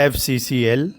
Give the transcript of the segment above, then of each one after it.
FCCL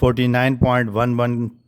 49.11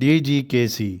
DGKC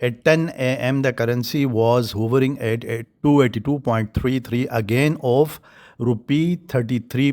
At 10 a.m. the currency was hovering at 282.33 again of ₹33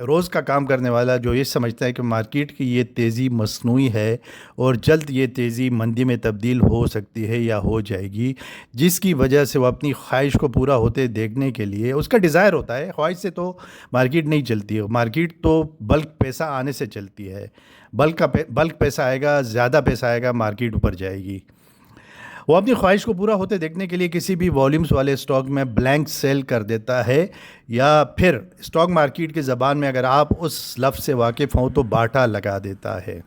روز کا کام کرنے والا جو یہ سمجھتا ہے کہ مارکیٹ کی یہ تیزی مصنوعی ہے اور جلد یہ تیزی مندی میں تبدیل ہو سکتی ہے یا ہو جائے گی، جس کی وجہ سے وہ اپنی خواہش کو پورا ہوتے دیکھنے کے لیے اس کا ڈیزائر ہوتا ہے. خواہش سے تو مارکیٹ نہیں چلتی ہے، مارکیٹ تو بلک پیسہ آنے سے چلتی ہے. بلک پیسہ آئے گا، زیادہ پیسہ آئے گا، مارکیٹ اوپر جائے گی. وہ اپنی خواہش کو پورا ہوتے دیکھنے کے لیے کسی بھی والیومز والے اسٹاک میں بلینک سیل کر دیتا ہے، یا پھر اسٹاک مارکیٹ کی زبان میں اگر آپ اس لفظ سے واقف ہوں تو باٹا لگا دیتا ہے.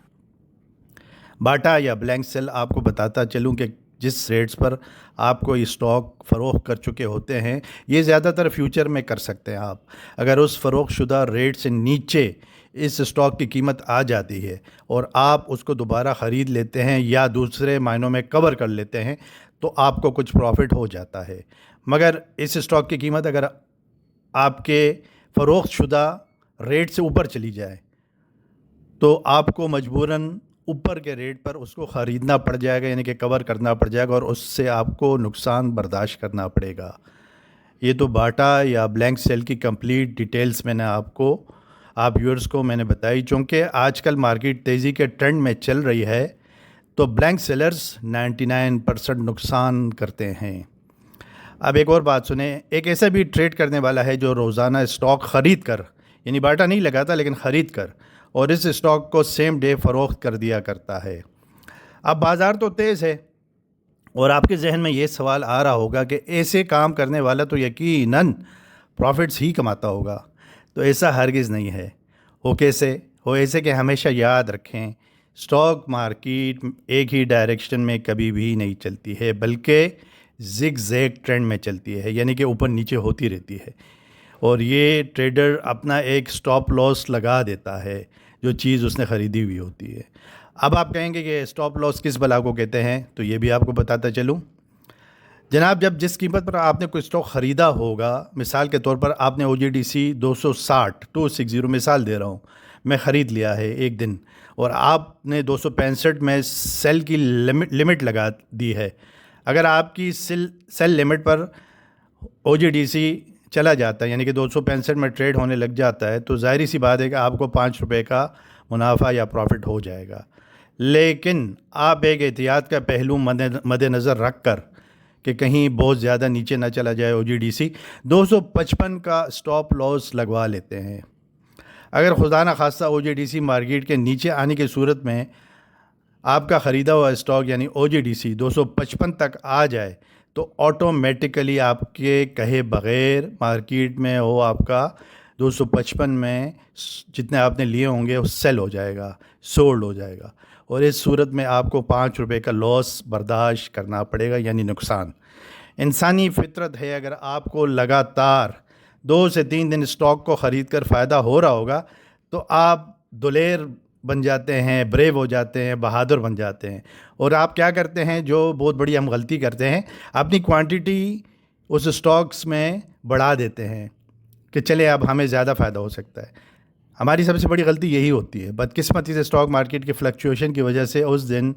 باٹا یا بلینک سیل آپ کو بتاتا چلوں کہ جس ریٹس پر آپ کو یہ اسٹاک فروخت کر چکے ہوتے ہیں، یہ زیادہ تر فیوچر میں کر سکتے ہیں آپ. اگر اس فروخت شدہ ریٹ سے نیچے اس اسٹاک کی قیمت آ جاتی ہے اور آپ اس کو دوبارہ خرید لیتے ہیں یا دوسرے معنوں میں کور کر لیتے ہیں تو آپ کو کچھ پروفٹ ہو جاتا ہے. مگر اس اسٹاک کی قیمت اگر آپ کے فروخت شدہ ریٹ سے اوپر چلی جائے تو آپ کو مجبوراً اوپر کے ریٹ پر اس کو خریدنا پڑ جائے گا، یعنی کہ کور کرنا پڑ جائے گا، اور اس سے آپ کو نقصان برداشت کرنا پڑے گا. یہ تو باٹا یا بلینک سیل کی کمپلیٹ ڈیٹیلز میں نے آپ ویورز کو میں نے بتائی. چونکہ آج کل مارکیٹ تیزی کے ٹرینڈ میں چل رہی ہے تو بلینک سیلرز 99% نقصان کرتے ہیں. اب ایک اور بات سنیں، ایک ایسا بھی ٹریڈ کرنے والا ہے جو روزانہ اسٹاک خرید کر، یعنی باٹا نہیں لگاتا لیکن خرید کر، اور اس اسٹاک کو سیم ڈے فروخت کر دیا کرتا ہے. اب بازار تو تیز ہے اور آپ کے ذہن میں یہ سوال آ رہا ہوگا کہ ایسے کام کرنے والا تو یقیناً پروفٹس ہی کماتا ہوگا. تو ایسا ہرگز نہیں ہے. وہ ایسے کہ ہمیشہ یاد رکھیں، اسٹاک مارکیٹ ایک ہی ڈائریکشن میں کبھی بھی نہیں چلتی ہے، بلکہ زگ زیگ ٹرینڈ میں چلتی ہے، یعنی کہ اوپر نیچے ہوتی رہتی ہے. اور یہ ٹریڈر اپنا ایک سٹاپ لاس لگا دیتا ہے جو چیز اس نے خریدی ہوئی ہوتی ہے. اب آپ کہیں گے کہ سٹاپ لاس کس بلا کو کہتے ہیں، تو یہ بھی آپ کو بتاتا چلوں. جناب، جب جس قیمت پر آپ نے کوئی اسٹاک خریدا ہوگا، مثال کے طور پر آپ نے OGDC 260 مثال دے رہا ہوں، میں خرید لیا ہے ایک دن، اور آپ نے 265 میں سیل کی لمٹ لگا دی ہے. اگر آپ کی سیل لمٹ پر OGDC چلا جاتا ہے، یعنی کہ 265 میں ٹریڈ ہونے لگ جاتا ہے، تو ظاہری سی بات ہے کہ آپ کو 5 روپے کا منافع یا پروفٹ ہو جائے گا. لیکن آپ ایک احتیاط کا پہلو مد نظر رکھ کر کہ کہیں بہت زیادہ نیچے نہ چلا جائے OGDC، 255 کا سٹاپ لاس لگوا لیتے ہیں. اگر خدا نہ خواستہ OGDC مارکیٹ کے نیچے آنے کی صورت میں آپ کا خریدا ہوا اسٹاک یعنی OGDC 255 تک آ جائے تو آٹومیٹیکلی آپ کے کہے بغیر مارکیٹ میں وہ آپ کا 255 میں جتنے آپ نے لیے ہوں گے وہ سیل ہو جائے گا، سولڈ ہو جائے گا، اور اس صورت میں آپ کو 5 روپے کا لاس برداشت کرنا پڑے گا، یعنی نقصان. انسانی فطرت ہے، اگر آپ کو لگاتار 2 سے 3 دن اسٹاک کو خرید کر فائدہ ہو رہا ہوگا تو آپ دلیر بن جاتے ہیں، بریو ہو جاتے ہیں، بہادر بن جاتے ہیں. اور آپ کیا کرتے ہیں، جو بہت بڑی ہم غلطی کرتے ہیں، اپنی کوانٹٹی اس اسٹاکس میں بڑھا دیتے ہیں کہ چلے اب ہمیں زیادہ فائدہ ہو سکتا ہے. ہماری سب سے بڑی غلطی یہی ہوتی ہے. بدقسمتی سے اسٹاک مارکیٹ کی فلکچویشن کی وجہ سے اس دن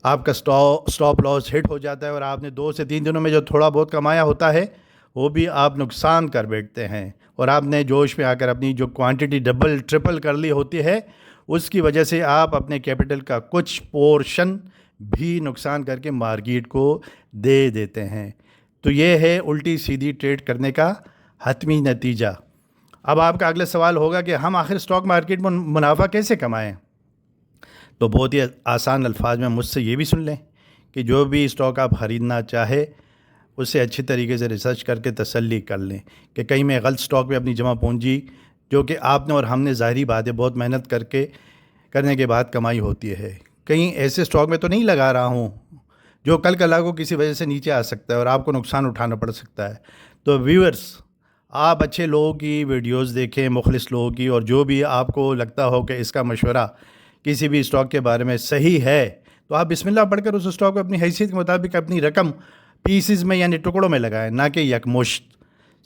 آپ کا سٹاپ لاس ہٹ ہو جاتا ہے، اور آپ نے 2 سے 3 دنوں میں جو تھوڑا بہت کمایا ہوتا ہے وہ بھی آپ نقصان کر بیٹھتے ہیں، اور آپ نے جوش میں آ کر اپنی جو کوانٹٹی ڈبل ٹرپل کر لی ہوتی ہے اس کی وجہ سے آپ اپنے کیپٹل کا کچھ پورشن بھی نقصان کر کے مارکیٹ کو دے دیتے ہیں. تو یہ ہے الٹی سیدھی ٹریڈ کرنے کا حتمی نتیجہ. اب آپ کا اگلا سوال ہوگا کہ ہم آخر اسٹاک مارکیٹ میں منافع کیسے کمائیں؟ تو بہت ہی آسان الفاظ میں مجھ سے یہ بھی سن لیں کہ جو بھی اسٹاک آپ خریدنا چاہے اسے اچھی طریقے سے ریسرچ کر کے تسلی کر لیں کہ کہیں میں غلط اسٹاک پہ اپنی جمع پونجی جو کہ آپ نے اور ہم نے ظاہری بات ہے بہت محنت کرنے کے بعد کمائی ہوتی ہے، کہیں ایسے اسٹاک میں تو نہیں لگا رہا ہوں جو کل کلا کو کسی وجہ سے نیچے آ سکتا ہے اور آپ کو نقصان اٹھانا پڑ سکتا ہے. تو ویورز، آپ اچھے لوگوں کی ویڈیوز دیکھیں، مخلص لوگوں کی، اور جو بھی آپ کو لگتا ہو کہ اس کا مشورہ کسی بھی اسٹاک کے بارے میں صحیح ہے تو آپ بسم اللہ پڑھ کر اس اسٹاک کو اپنی حیثیت کے مطابق اپنی رقم پیسز میں یعنی ٹکڑوں میں لگائیں، نہ کہ یکمشت.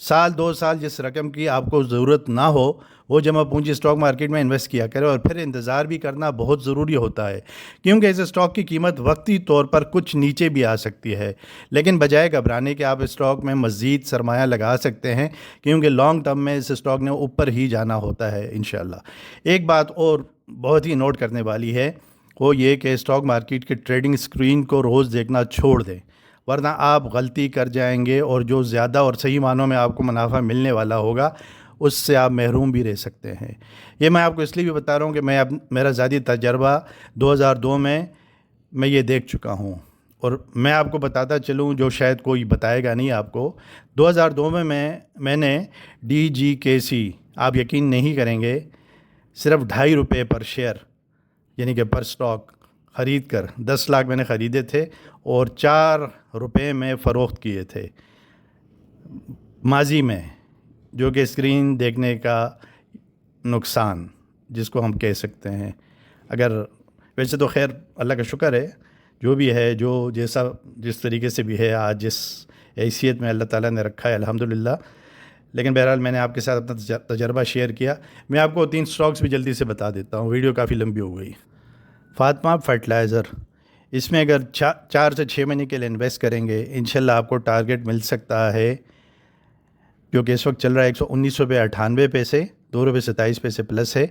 سال 2 سال جس رقم کی آپ کو ضرورت نہ ہو وہ جمع پونجی اسٹاک مارکیٹ میں انویسٹ کیا کرے، اور پھر انتظار بھی کرنا بہت ضروری ہوتا ہے، کیونکہ اس اسٹاک کی قیمت وقتی طور پر کچھ نیچے بھی آ سکتی ہے، لیکن بجائے گھبرانے کے آپ اسٹاک میں مزید سرمایہ لگا سکتے ہیں، کیونکہ لانگ ٹرم میں اس اسٹاک نے اوپر ہی جانا ہوتا ہے انشاءاللہ۔ ایک بات اور بہت ہی نوٹ کرنے والی ہے، وہ یہ کہ اسٹاک مارکیٹ کے ٹریڈنگ اسکرین کو روز دیکھنا چھوڑ دیں، ورنہ آپ غلطی کر جائیں گے، اور جو زیادہ اور صحیح معنوں میں آپ کو منافع ملنے والا ہوگا اس سے آپ محروم بھی رہ سکتے ہیں۔ یہ میں آپ کو اس لیے بھی بتا رہا ہوں کہ میرا ذاتی تجربہ 2002 میں یہ دیکھ چکا ہوں، اور میں آپ کو بتاتا چلوں جو شاید کوئی بتائے گا نہیں آپ کو۔ 2002 میں نے DGKC، آپ یقین نہیں کریں گے، صرف 2.5 روپے پر شیئر یعنی کہ پر سٹاک خرید کر 10 لاکھ میں نے خریدے تھے اور 4 روپے میں فروخت کیے تھے ماضی میں، جو کہ اسکرین دیکھنے کا نقصان جس کو ہم کہہ سکتے ہیں۔ اگر ویسے تو خیر اللہ کا شکر ہے، جو بھی ہے، جو جس طریقے سے بھی ہے آج، جس حیثیت میں اللہ تعالیٰ نے رکھا ہے الحمدللہ، لیکن بہرحال میں نے آپ کے ساتھ اپنا تجربہ شیئر کیا۔ میں آپ کو 3 سٹاکس بھی جلدی سے بتا دیتا ہوں، ویڈیو کافی لمبی ہو گئی۔ فاطمہ فرٹیلائزر، اس میں اگر 4 سے 6 مہینے کے لیے انویسٹ کریں گے انشاءاللہ آپ کو ٹارگٹ مل سکتا ہے، جو کہ اس وقت چل رہا ہے 19 روپے 98 پیسے، 2 روپے 27 پیسے پلس ہے،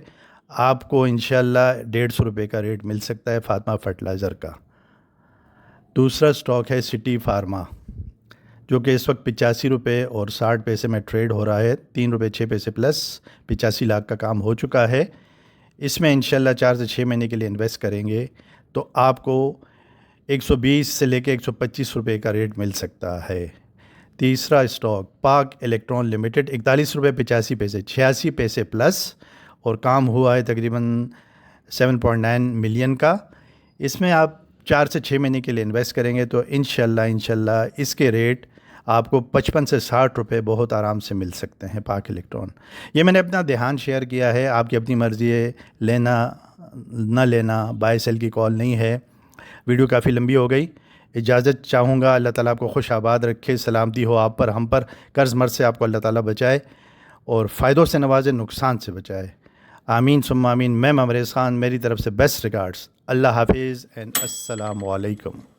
آپ کو انشاءاللہ 150 روپے کا ریٹ مل سکتا ہے فاطمہ فرٹیلائزر کا۔ دوسرا سٹاک ہے سٹی فارما، جو کہ اس وقت 85 روپے اور 60 پیسے میں ٹریڈ ہو رہا ہے، 3 روپے 6 پیسے پلس 85 لاکھ کا کام ہو چکا ہے۔ اس میں انشاءاللہ 4 سے 6 مہینے کے لیے انویسٹ کریں گے تو آپ کو 120 سے لے کے 125 روپے کا ریٹ مل سکتا ہے۔ تیسرا اسٹاک پاک الیکٹران لمیٹڈ، 41 روپے 85 پیسے، 86 پیسے پلس، اور کام ہوا ہے تقریباً 7.9 ملین کا۔ اس میں آپ 4 سے 6 مہینے کے لیے انویسٹ کریں گے تو انشاءاللہ اس کے ریٹ آپ کو 55 سے 60 روپے بہت آرام سے مل سکتے ہیں پاک الیکٹران۔ یہ میں نے اپنا دھیان شیئر کیا ہے، آپ کی اپنی مرضی ہے، لینا نہ لینا، بائی سیل کی کال نہیں ہے۔ ویڈیو کافی لمبی ہو گئی، اجازت چاہوں گا۔ اللہ تعالیٰ آپ کو خوش آباد رکھے، سلامتی ہو آپ پر، ہم پر، قرض مرض سے آپ کو اللہ تعالیٰ بچائے اور فائدوں سے نوازے، نقصان سے بچائے، آمین ثم آمین۔ میں ممریز خان، میری طرف سے بیسٹ ریگارڈز۔ اللہ حافظ اینڈ السلام علیکم۔